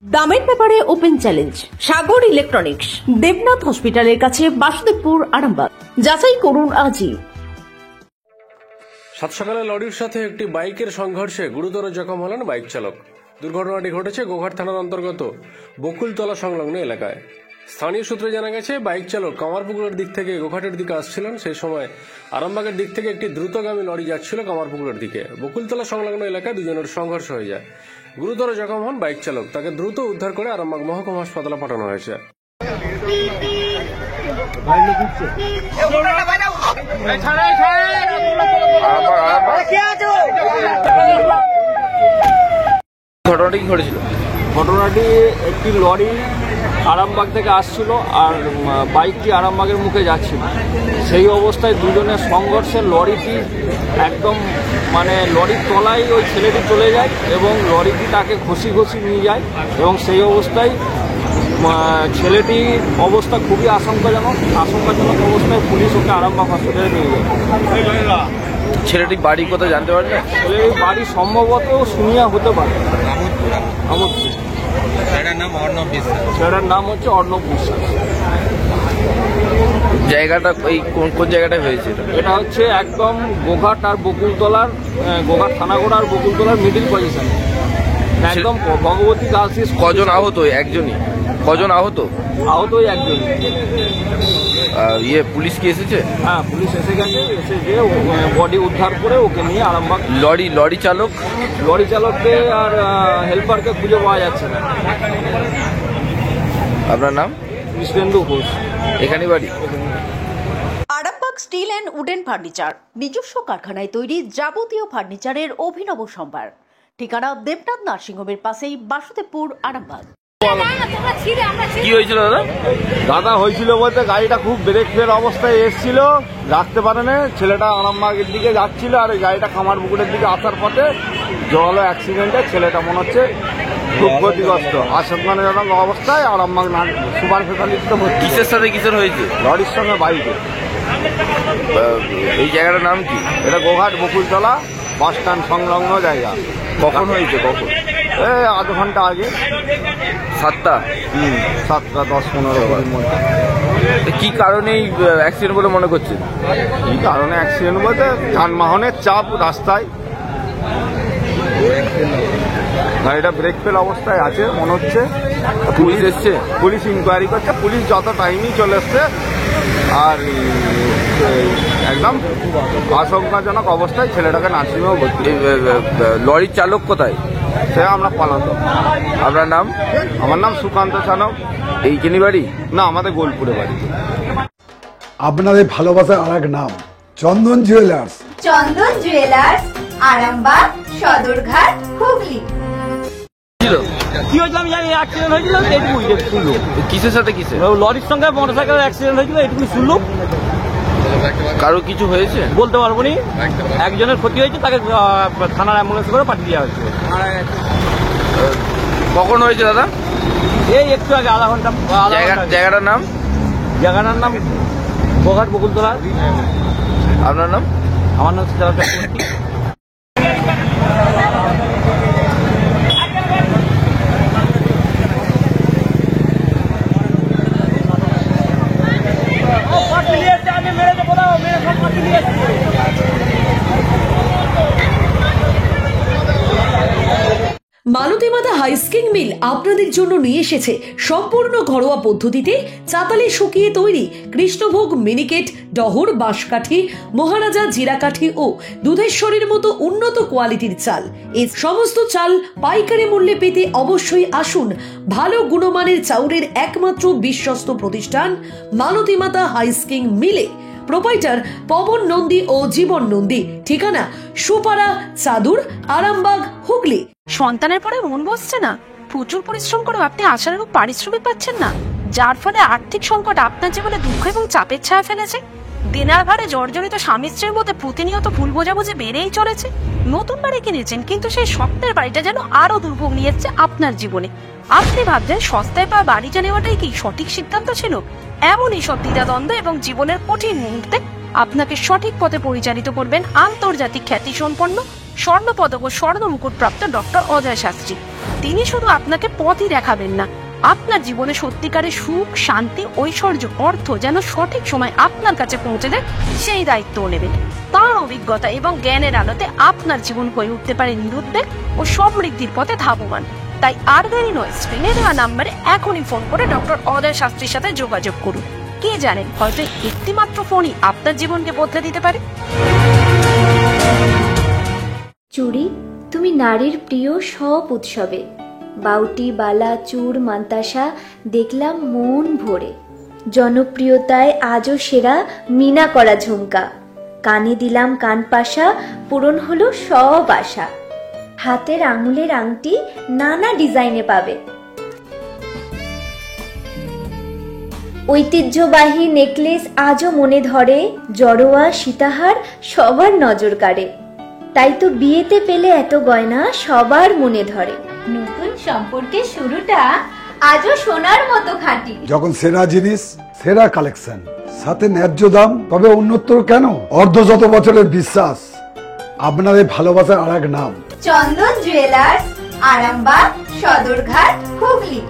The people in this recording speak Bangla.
দামের ব্যাপারে ওপেন চ্যালেঞ্জ সাগর ইলেকট্রনিক্স, দেবনাথ হসপিটালের কাছে, বাসুদেবপুর, আরামবাগ। যাচাই করুন আজই। সাত সকালে লরির সাথে একটি বাইকের সংঘর্ষে গুরুতর জখম হলেন বাইক চালক। দুর্ঘটনাটি ঘটেছে গোঘাট থানার অন্তর্গত বকুলতলা সংলগ্ন এলাকায়। স্থানীয় সূত্রে জানা গেছে, বাইক চালক কামারপুকুরের দিক থেকে গোঘাটের দিকে আসছিলেন। সেই সময় আরামবাগের দিক থেকে একটি দ্রুতগামী লরি যাচ্ছিল কামারপুকুরের দিকে। বকুলতলা সংলগ্ন এলাকায় দুজনের সংঘর্ষ হয়ে যায়। গুরুতর জখম হন বাইক চালক। তাকে দ্রুত উদ্ধার করে আরামবাগ মহকুমা হাসপাতালে পাঠানো হয়েছে। ঘটনাটি কি ঘটেছিল? ঘটনাটি একটি লরি আরামবাগ থেকে আসছিল আর বাইকটি আরামবাগের মুখে যাচ্ছিল। সেই অবস্থায় দুজনের সংঘর্ষে লরিটি একদম লরির তলায় ওই ছেলেটি চলে যায় এবং লরিটি তাকে ঘষি নিয়ে যায় এবং সেই অবস্থায় ছেলেটির অবস্থা খুবই আশঙ্কাজনক অবস্থায় পুলিশ ওকে আরামবাগ হসপিটালে নিয়ে যায়। ছেলেটির বাড়ি কোথায় জানতে পারবে? ছেলেটির বাড়ি সম্ভবত শুনিয়া হতে পারে। ছেলেটার নাম হচ্ছে অর্ণব বিশ্বাস। জায়গাটা কোন জায়গাটায় হয়েছিল? এটা হচ্ছে একদম গোঘাট আর বকুলতলার, গোঘাট থানাগোড়া আর বকুলতলার মিডিল পজিশন, একদম ভগবতী গার্লস। কজন আহত? একজনই। কজন আহত? আহত একজনই। পুলিশ কি এসেছে? হ্যাঁ, পুলিশ এসে গেছে। এসে যে বডি উদ্ধার করে ওকে নিয়ে আরামবাগ। লরি চালককে আর হেল্পারকে খুঁজে পাওয়া যাচ্ছে না। আপনার নাম? কৃষ্ণেন্দু ঘোষ। এখানে বাড়ি? Arambagh steel and wooden furniture নিজস্ব কারখানায় তৈরি যাবতীয় ফার্নিচারের অভিনব সম্ভার। ঠিকানা দেবনাথ নার্সিংহোমের পাশেই, বাসুদেবপুর, আরামবাগ। কি হয়েছিল দাদা? হয়েছিল বলতে গাড়িটা খুব ব্রেক ফেল অবস্থায় এসেছিল, রাখতে পারে না। ছেলেটা আরামবাগের দিকে যাচ্ছিল আর এই গাড়িটা কামারপুকুরের দিকে আসার পথে জড়ালো অ্যাক্সিডেন্টে। ছেলেটা মনে হচ্ছে খুব ক্ষতিগ্রস্ত, আশঙ্কাজনক অবস্থায় আরামবাগ সুপার স্পেশালিস্টে ভর্তি। কিসের সাথে কিসের হয়েছে? লরির সঙ্গে বাইকে। এই জায়গাটার নাম কি? এটা গোঘাট বকুলতলা বাস স্ট্যান্ড সংলগ্ন জায়গা। কখন হয়েছে? কখন? এই আধ ঘন্টা আগে। 7টা? 7টা 10-15 মধ্যে। কি কারণে অ্যাক্সিডেন্ট বলে মনে করছে? কি কারণে অ্যাক্সিডেন্ট বলতে যানবাহনের চাপ রাস্তায়, গাড়িটা ব্রেক ফেল অবস্থায় আছে মনে হচ্ছে। পুলিশ এসছে? পুলিশ ইনকোয়ারি করছে। পুলিশ যত টাইমই চলে এসছে আর একদম আশঙ্কাজনক অবস্থায় ছেলেটাকে নার্সিংহোমে ভর্তি। লরির চালক কোথায়? সে আমরা পালাতো। আপনার নাম? আমার নাম সুকান্ত চানক। এইখানে বাড়ি? না, আমাদের গোলপুরে বাড়ি। আপনাদের ভালোবাসার আর এক নাম চন্দন জুয়েলার্স। চন্দন জুয়েলার্স, আরামবাগ, সদরঘাট, হুগলি। কি হয়েছিল আমি জানি, অ্যাক্সিডেন্ট হয়েছিল এইটুকুই শুনলো। কিসের সাথে কিসে? লরির সঙ্গে মোটরসাইকেলের অ্যাক্সিডেন্ট হয়েছিল, এইটুকুই শুনলো। কারো কিছু হয়েছে বলতে পারবো নি। একজনের ক্ষতি হয়েছে, তাকে থানার অ্যাম্বুলেন্স করে পাঠিয়ে দেওয়া হয়েছে। কখন হয়েছে দাদা? এই একটু আগে, আধা ঘন্টা। জায়গাটার নাম? জায়গাটার নাম গোঘাট বকুলতলা। আপনার নাম? আমার নাম সীতারাম চক্রবর্তী। মালতীমাতা হাইস্কিং মিল আপনাদের জন্য নিয়ে এসেছে সম্পূর্ণ ঘরোয়া পদ্ধতিতে চাতালে শুকিয়ে তৈরি কৃষ্ণভোগ মিনিকেট, ডহর, বাঁশকাঠি, মহারাজা জিরাকাঠি ও দুধেশ্বরীর মতো উন্নত কোয়ালিটির চাল। এই সমস্ত চাল পাইকারি মূল্যে পেতে অবশ্যই আসুন ভালো গুণমানের চাউলের একমাত্র বিশ্বস্ত প্রতিষ্ঠান মালতীমাতা হাইস্কিং মিলে। প্রোপাইটার পবন নন্দী ও জীবন নন্দী। ঠিকানা সুপারা, চাদুর, আরামবাগ, হুগলি। সন্তানের পরে মন বসছে না, প্রচুর পরিশ্রম করেও আপনি আশানুরূপ পারিশ্রমিক পাচ্ছেন না, যার ফলে আর্থিক সংকট আপনার জীবনে দুঃখ এবং চাপের ছায়া ফেলেছে। দেনার ভারে জর্জরিত স্বামী স্ত্রীর মধ্যে প্রতিনিয়ত ভুল বোঝাবুঝি বেড়েই চলেছে। নতুন বাড়ি কিনেছেন, কিন্তু সেই স্বপ্নের বাড়িটা যেন আরো দুর্ভোগ নিয়ে এসেছে আপনার জীবনে। আপনি ভাবছেন সস্তায় পাওয়া বাড়িটা নেওয়াটাই কি সঠিক সিদ্ধান্ত ছিল? এমনই সব দ্বিধাদ্বন্দ্ব এবং জীবনের কঠিন মুহূর্তে আপনাকে সঠিক পথে পরিচালিত করবেন আন্তর্জাতিক খ্যাতিসম্পন্ন স্বর্ণপদক ও স্বর্ণ মুকুটপ্রাপ্ত ডক্টর অজয় শাস্ত্রী। তিনি শুধু আপনাকে পথই দেখাবেন না, আপনার জীবনে সত্যিকারের সুখ, শান্তি, ঐশ্বর্য, অর্থ যেন সঠিক সময় আপনার কাছে পৌঁছে দেয় সেই দায়িত্বও নেবেন। তার অভিজ্ঞতা এবং জ্ঞানের আলোতে আপনার জীবন হয়ে উঠতে পারে নিরুদ্বেগ ও সমৃদ্ধির পথে ধাবমান। তাই আর দেরি নয়, স্ক্রিনে দেওয়া নাম্বারে এখনই ফোন করে ডক্টর অজয় শাস্ত্রীর সাথে যোগাযোগ করুন। কে জানেন, হয়তো একটি মাত্র ফোনই আপনার জীবনকে বদলে দিতে পারে। চুড়ি, তুমি নারীর প্রিয় সব উৎসবে। বাউটি, বালা, চূড়, মান্তাসা দেখলাম মন ভরে। জনপ্রিয়তায় আজও সেরা মিনা করা ঝুমকা। কানে দিলাম কানপাশা, পূরণ হলো সব আশা। হাতের আঙুলের আংটি নানা ডিজাইনে পাবে। ঐতিহ্যবাহী নেকলেস আজও মনে ধরে। জড়োয়া, সীতাহার সবার নজর কাড়ে। তাই তো বিয়েতে পেলে এত গয়না সবার মনে ধরে। নতুন সম্পর্কের শুরুটা আজও সোনার মতো খাঁটি। যখন সেরা জিনিস, সেরা কালেকশন, সাথে ন্যায্য দাম, তবে উন্নতর কেন? অর্ধশত বছরের বিশ্বাস, আপনাদের ভালোবাসার আর এক নাম চন্দন জুয়েলার্স, আরামবাগ, সদরঘাট, হুগলি।